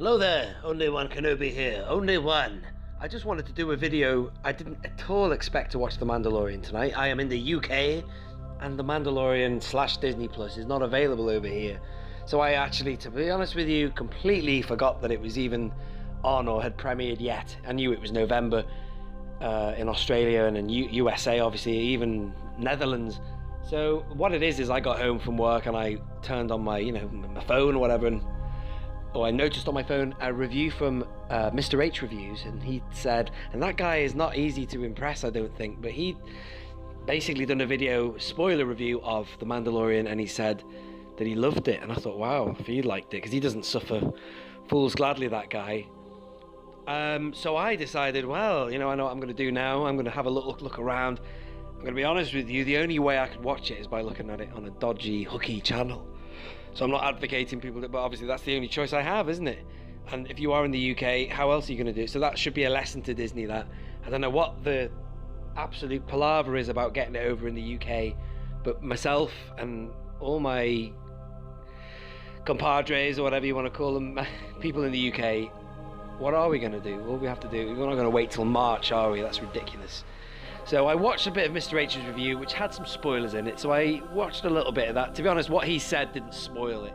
Hello there, only one Kenobi here, only one. I just wanted to do a video. I didn't at all expect to watch The Mandalorian tonight. I am in the UK, and The Mandalorian / Disney Plus is not available over here. So I actually, to be honest with you, completely forgot that it was even on or had premiered yet. I knew it was November in Australia and in USA, obviously, even Netherlands. So what it is I got home from work and I turned on my, my phone or whatever, and I noticed on my phone a review from Mr. H Reviews, and he said, and that guy is not easy to impress, I don't think, but he basically done a video spoiler review of The Mandalorian, and he said that he loved it, and I thought, wow, if he liked it, because he doesn't suffer fools gladly, that guy. So I decided, well, I know what I'm going to do now. I'm going to have a look around. I'm going to be honest with you, the only way I could watch it is by looking at it on a dodgy, hooky channel. So I'm not advocating people, but obviously that's the only choice I have, isn't it? And if you are in the UK, how else are you going to do it? So that should be a lesson to Disney, that. I don't know what the absolute palaver is about getting it over in the UK, but myself and all my compadres, or whatever you want to call them, people in the UK, what are we going to do? All we have to do, we're not going to wait till March, are we? That's ridiculous. So I watched a bit of Mr. H's review, which had some spoilers in it, so I watched a little bit of that. To be honest, what he said didn't spoil it,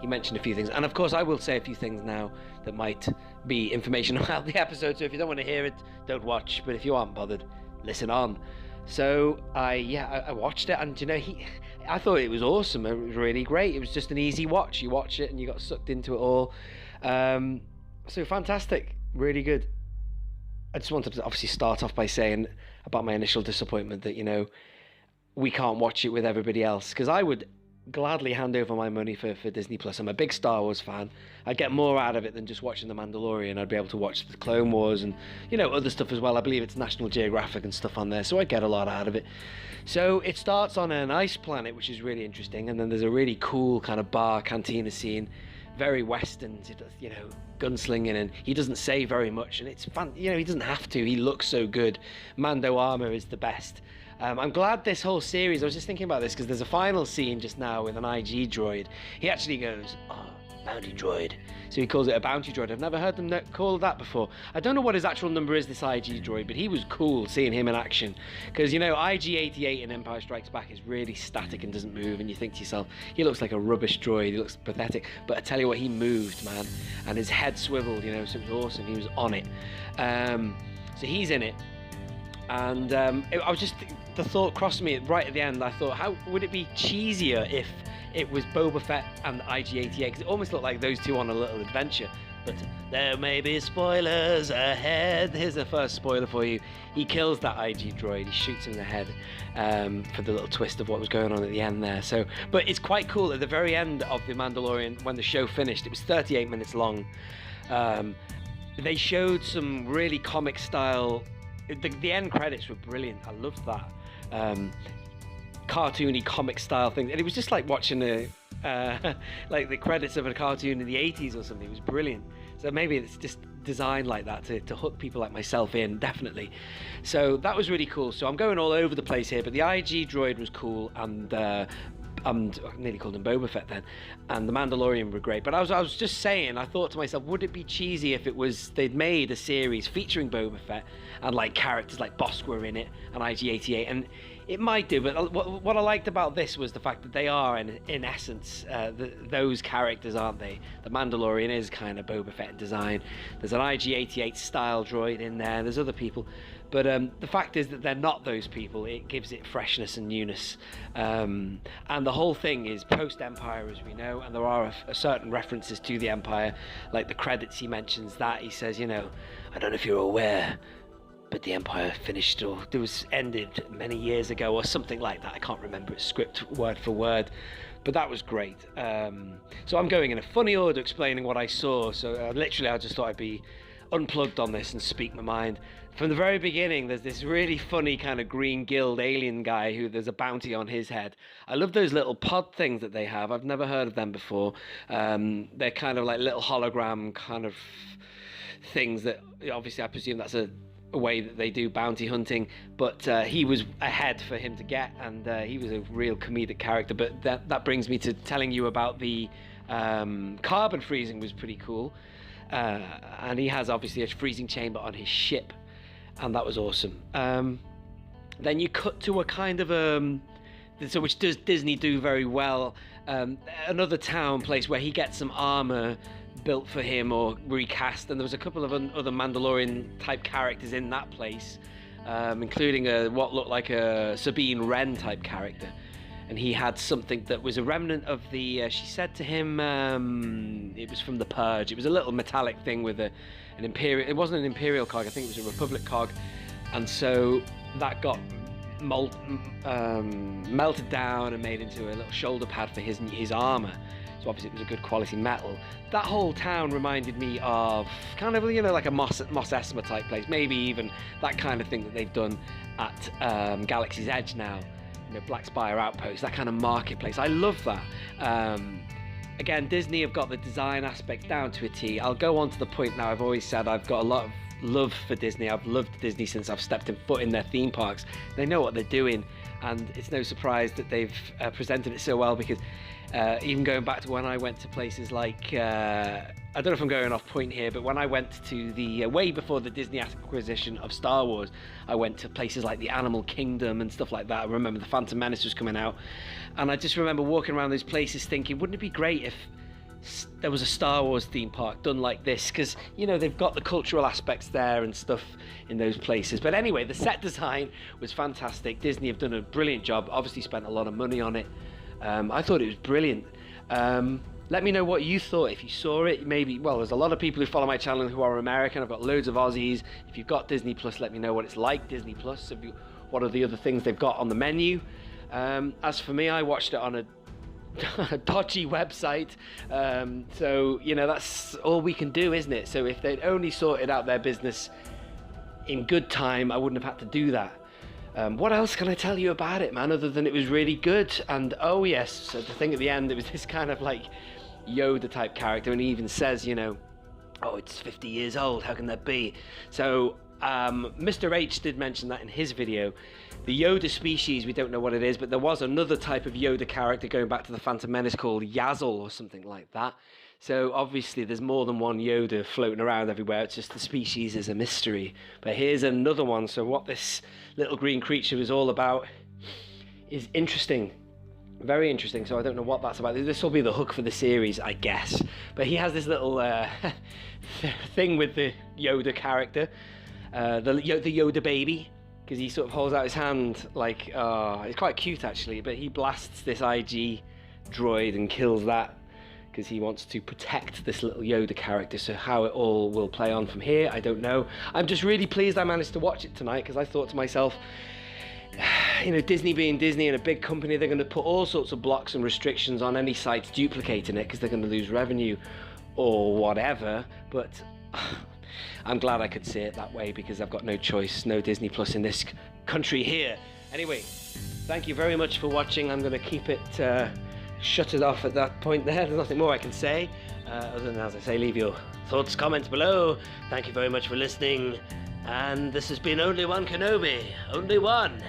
He mentioned a few things, and of course I will say a few things now that might be information about the episode, so if you don't want to hear it, don't watch, but if you aren't bothered, listen on. So I watched it, and I thought it was awesome. It was really great. It was just an easy watch. You watch it and you got sucked into it all. So fantastic, really good. I just wanted to obviously start off by saying about my initial disappointment that, we can't watch it with everybody else, because I would gladly hand over my money for Disney Plus. I'm a big Star Wars fan. I'd get more out of it than just watching The Mandalorian. I'd be able to watch the Clone Wars and, other stuff as well. I believe it's National Geographic and stuff on there, so I get a lot out of it. So it starts on an ice planet, which is really interesting, and then there's a really cool kind of bar cantina scene, very Western, gunslinging, and he doesn't say very much, and it's fun. He doesn't have to. He looks so good. Mando armor is the best. I'm glad this whole series, I was just thinking about this, because there's a final scene just now with an IG droid. He actually goes, bounty droid. So he calls it a bounty droid. I've never heard them call that before. I don't know what his actual number is, this IG droid, but he was cool seeing him in action. Because, IG-88 in Empire Strikes Back is really static and doesn't move, and you think to yourself, he looks like a rubbish droid, he looks pathetic. But I tell you what, he moved, man. And his head swiveled, so it was awesome. He was on it. So he's in it. And I was just, the thought crossed me right at the end. I thought, how would it be cheesier if it was Boba Fett and IG-88? Because it almost looked like those two on a little adventure. But there may be spoilers ahead. Here's the first spoiler for you. He kills that IG droid. He shoots him in the head for the little twist of what was going on at the end there. So, but it's quite cool. At the very end of The Mandalorian, when the show finished, it was 38 minutes long. They showed some really comic style. The end credits were brilliant. I loved that. Cartoony comic style thing, and it was just like watching like the credits of a cartoon in the 80s or something. It was brilliant. So maybe it's just designed like that to hook people like myself in, definitely. So that was really cool. So I'm going all over the place here, but the IG droid was cool, and I nearly called him Boba Fett then, and the Mandalorian were great. But I was just saying, I thought to myself, would it be cheesy if they'd made a series featuring Boba Fett and like characters like Bossk were in it and IG-88, and it might do, but what I liked about this was the fact that they are in essence those characters, aren't they? The Mandalorian is kind of Boba Fett in design. There's an IG-88 style droid in there. There's other people. But the fact is that they're not those people. It gives it freshness and newness. And the whole thing is post-Empire, as we know, and there are certain references to the Empire. Like the credits, he mentions that. He says, I don't know if you're aware, but the Empire finished, or it was ended many years ago, or something like that. I can't remember it script word for word. But that was great. So I'm going in a funny order explaining what I saw. So literally I just thought I'd be unplugged on this and speak my mind. From the very beginning, there's this really funny kind of green guild alien guy who there's a bounty on his head. I love those little pod things that they have. I've never heard of them before. They're kind of like little hologram kind of things that, obviously I presume that's a way that they do bounty hunting, but he was ahead for him to get, and he was a real comedic character. But that brings me to telling you about the carbon freezing was pretty cool. and he has obviously a freezing chamber on his ship, and that was awesome. Then you cut to a kind of so which does Disney do very well, another town place where he gets some armor built for him or recast, and there was a couple of other Mandalorian type characters in that place, including what looked like a Sabine Wren type character, and he had something that was a remnant of the she said to him it was from the Purge. It was a little metallic thing with an Imperial, it wasn't an Imperial cog, I think it was a Republic cog, and so that got melted down and made into a little shoulder pad for his armor. So obviously it was a good quality metal. That whole town reminded me of kind of, you know, like a Mos Esma type place, maybe even that kind of thing that they've done at Galaxy's Edge now, you know, Black Spire Outpost, that kind of marketplace. I love that. Again, Disney have got the design aspect down to a T. I'll go on to the point now. I've always said I've got a lot of love for Disney. I've loved Disney since I've stepped foot in their theme parks. They know what they're doing, and it's no surprise that they've presented it so well, because even going back to when I went to places like I don't know if I'm going off point here, but when I went to the way before the Disney acquisition of Star Wars, I went to places like the Animal Kingdom and stuff like that. I remember the Phantom Menace was coming out, and I just remember walking around those places thinking, wouldn't it be great if there was a Star Wars theme park done like this? Because, you know, they've got the cultural aspects there and stuff in those places. But anyway, the set design was fantastic. Disney have done a brilliant job, obviously spent a lot of money on it. I thought it was brilliant. Let me know what you thought if you saw it. Maybe, well, there's a lot of people who follow my channel who are American. I've got loads of Aussies. If you've got Disney Plus, let me know what it's like, Disney Plus. What are the other things they've got on the menu? As for me, I watched it on a dodgy website, so you know, that's all we can do, isn't it? So if they'd only sorted out their business in good time, I wouldn't have had to do that. What else can I tell you about it, man, other than it was really good? And oh yes, so the thing at the end, it was this kind of like Yoda type character, and he even says, you know, oh, it's 50 years old, how can that be? So Mr. H did mention that in his video. The Yoda species, we don't know what it is, but there was another type of Yoda character going back to the Phantom Menace called Yazzle or something like that. So obviously there's more than one Yoda floating around everywhere. It's just the species is a mystery. But here's another one. So what this little green creature is all about is interesting. Very interesting. So I don't know what that's about. This will be the hook for the series, I guess. But he has this little thing with the Yoda character, the Yoda baby, because he sort of holds out his hand like, it's quite cute actually, but he blasts this IG droid and kills that because he wants to protect this little Yoda character. So how it all will play on from here, I don't know. I'm just really pleased I managed to watch it tonight, because I thought to myself, you know, Disney being Disney and a big company, they're going to put all sorts of blocks and restrictions on any sites duplicating it because they're going to lose revenue or whatever. But I'm glad I could see it that way, because I've got no choice, no Disney Plus in this country here. Anyway, thank you very much for watching. I'm going to keep it shuttered off at that point there. There's nothing more I can say, other than, as I say, leave your thoughts, comments below. Thank you very much for listening, and this has been Only One Kenobi. Only one.